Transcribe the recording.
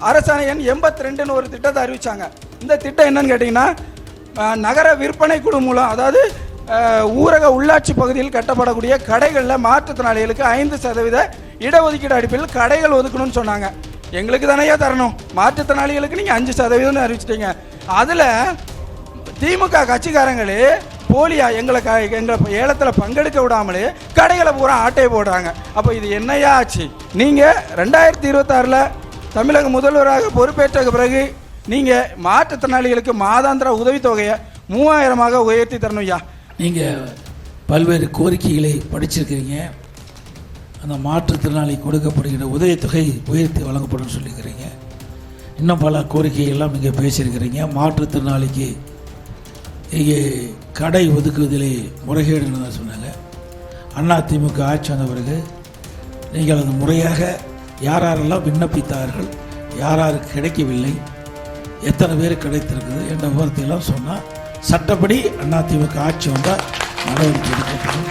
அரசாணை எண் 82ன்னு ஒரு திட்டத்தை அறிவிச்சாங்க. இந்த திட்டம் என்னன்னு கேட்டிங்கன்னா, நகர விற்பனை குழு மூலம், அதாவது ஊரக உள்ளாட்சி பகுதியில் கட்டப்படக்கூடிய கடைகளில் மாற்றுத்திறனாளிகளுக்கு 5% இடஒதுக்கீடு அடிப்படையில் கடைகள் ஒதுக்கணும்னு சொன்னாங்க. எங்களுக்கு தானேயா தரணும், மாற்றுத்திறனாளிகளுக்கு நீங்கள் 5% அறிவிச்சிட்டீங்க. அதில் திமுக கட்சிக்காரங்களே போலியா எங்களை ஏலத்தில் பங்கெடுக்க விடாமலே கடைகளை பூரா ஆட்டையை போடுறாங்க. அப்போ இது என்னையா ஆச்சு? நீங்கள் 2026 தமிழக முதல்வராக பொறுப்பேற்ற பிறகு நீங்கள் மாற்றுத்திறனாளிகளுக்கு மாதாந்திர உதவித்தொகையை 3000 உயர்த்தி தரணும் ஐயா. நீங்கள் பல்வேறு கோரிக்கைகளை படிச்சிருக்கிறீங்க. அந்த மாற்றுத்திறனாளி கொடுக்கப்படுகிற உதவித்தொகை உயர்த்தி வழங்கப்படும் சொல்லியிருக்கிறீங்க. இன்னும் பல கோரிக்கைகள்லாம் நீங்கள் பேசியிருக்கிறீங்க. மாற்றுத்திறனாளிக்கு இங்கே கடை ஒதுக்குவதிலே முறைகேடுன்னு சொன்னாங்க. அதிமுக ஆட்சி வந்த பிறகு நீங்கள் அது முறையாக யாரெல்லாம் விண்ணப்பித்தார்கள், யாருக்கு கிடைக்கவில்லை, எத்தனை பேர் கிடைத்திருக்குது என்ற விவரத்தையெல்லாம் சொன்னால் சட்டப்படி அதிமுக ஆட்சி வந்தால் நடவடிக்கை எடுக்கப்படும்.